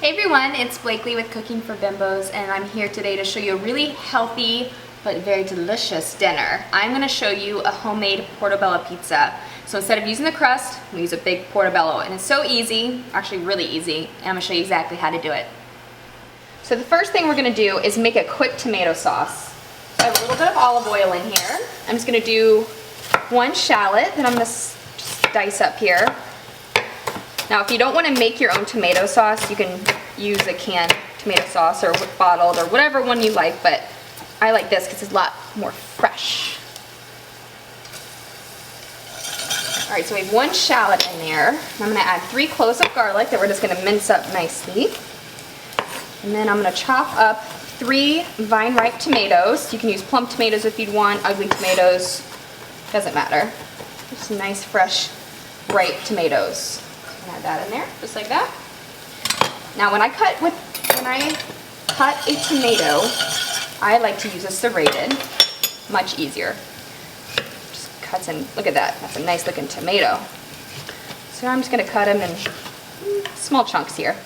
Hey everyone, it's Blakely with Cooking for Bimbos, and I'm here today to show you a really healthy but very delicious dinner. I'm going to show you a homemade Portobello pizza. So instead of using the crust, we use a big Portobello, and it's so easy, actually really easy, and I'm going to show you exactly how to do it. So the first thing we're going to do is make a quick tomato sauce. So I have a little bit of olive oil in here. I'm just going to do one shallot that I'm going to just dice up here. Now if you don't want to make your own tomato sauce, you can use a canned tomato sauce or bottled or whatever one you like, but I like this because it's a lot more fresh. Alright, so we have one shallot in there. I'm going to add 3 cloves of garlic that we're just going to mince up nicely. And then I'm going to chop up 3 vine-ripe tomatoes. You can use plum tomatoes if you'd want, ugly tomatoes, doesn't matter. Just nice, fresh, ripe tomatoes. Add that in there, just like that. Now when I cut a tomato, I like to use a serrated, much easier. Just cuts in, look at that, that's a nice looking tomato. So I'm just going to cut them in small chunks here.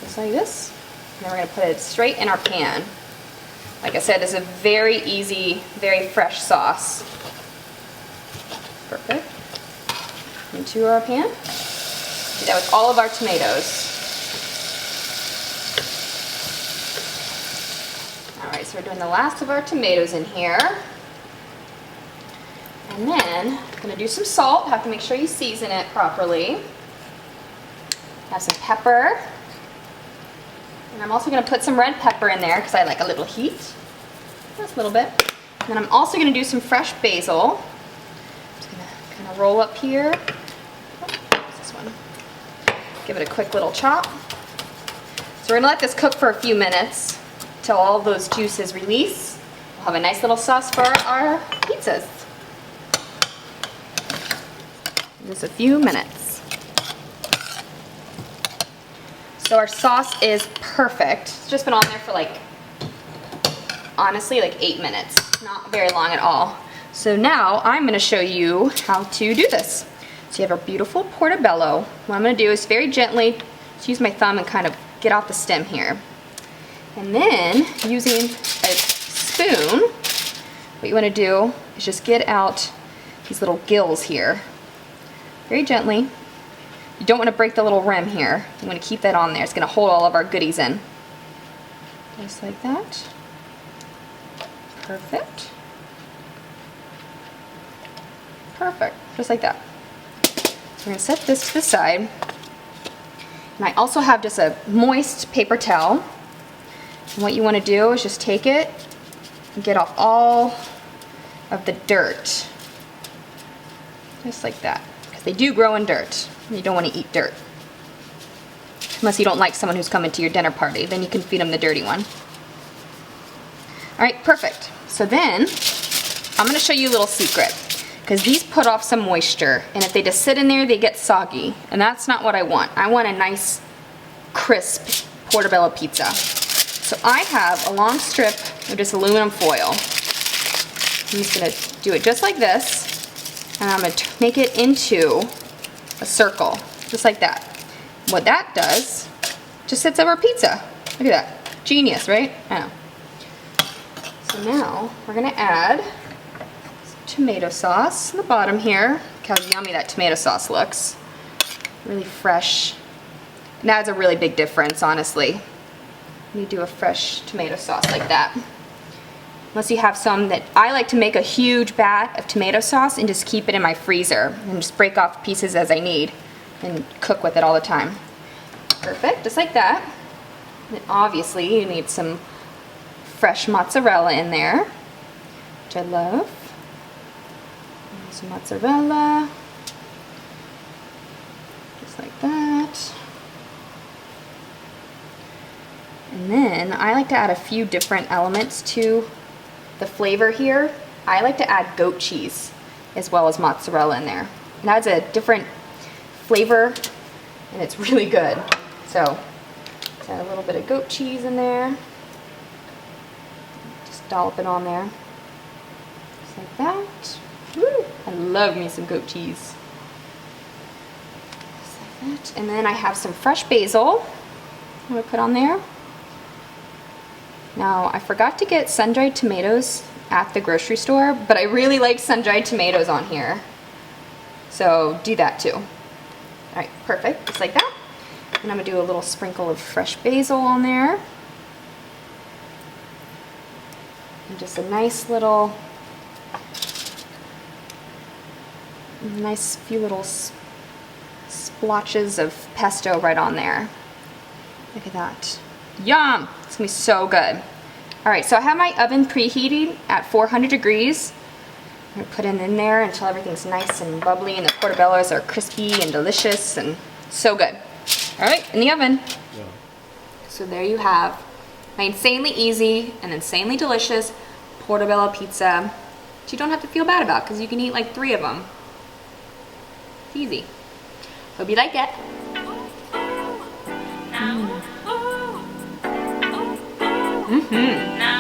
Just like this. And then we're going to put it straight in our pan. Like I said, this is a very easy, very fresh sauce. Perfect. Into our pan. Do that with all of our tomatoes. Alright, so we're doing the last of our tomatoes in here. And then I'm going to do some salt. Have to make sure you season it properly. Have some pepper. And I'm also going to put some red pepper in there because I like a little heat. Just a little bit. And then I'm also going to do some fresh basil. Just going to kind of roll up here. Give it a quick little chop. So we're going to let this cook for a few minutes till all those juices release. We'll have a nice little sauce for our pizzas. Just a few minutes. So our sauce is perfect. It's just been on there for honestly 8 minutes. Not very long at all. So now I'm going to show you how to do this. So you have our beautiful Portobello. What I'm going to do is very gently just use my thumb and kind of get off the stem here. And then using a spoon, what you want to do is just get out these little gills here. Very gently. You don't want to break the little rim here. You want to keep that on there. It's going to hold all of our goodies in. Just like that. Perfect. Perfect. Just like that. So we're going to set this to the side. And I also have just a moist paper towel. And what you want to do is just take it and get off all of the dirt. Just like that. Because they do grow in dirt. And you don't want to eat dirt. Unless you don't like someone who's coming to your dinner party. Then you can feed them the dirty one. Alright, perfect. So then, I'm going to show you a little secret. Because these put off some moisture, and if they just sit in there, they get soggy, and that's not what I want. I want a nice, crisp Portobello pizza. So I have a long strip of just aluminum foil. I'm just going to do it just like this, and I'm going to make it into a circle, just like that. What that does, just sits over pizza. Look at that. Genius, right? I know. So now, we're going to add tomato sauce in the bottom here. Look how yummy that tomato sauce looks. Really fresh. And that adds a really big difference, honestly. When you do a fresh tomato sauce like that. Unless you have some that I like to make a huge vat of tomato sauce and just keep it in my freezer and just break off pieces as I need and cook with it all the time. Perfect, just like that. And obviously you need some fresh mozzarella in there, which I love. Some mozzarella, just like that. And then I like to add a few different elements to the flavor here. I like to add goat cheese as well as mozzarella in there. It adds a different flavor and it's really good. So let's add a little bit of goat cheese in there. Just dollop it on there, just like that. Woo! I love me some goat cheese. Just like And then I have some fresh basil I'm gonna put on there. Now, I forgot to get sun-dried tomatoes at the grocery store, but I really like sun-dried tomatoes on here. So do that too. All right, perfect, just like that. And I'm gonna do a little sprinkle of fresh basil on there. And just a nice little, nice few little splotches of pesto right on there. Look at that. Yum! It's gonna be so good. All right, so I have my oven preheating at 400 degrees. I'm gonna put it in there until everything's nice and bubbly and the portobellos are crispy and delicious and so good. All right, in the oven. Yeah. So there you have my insanely easy and insanely delicious portobello pizza that you don't have to feel bad about because you can eat like 3 of them. It's easy. Hope you like it. Mm-hmm.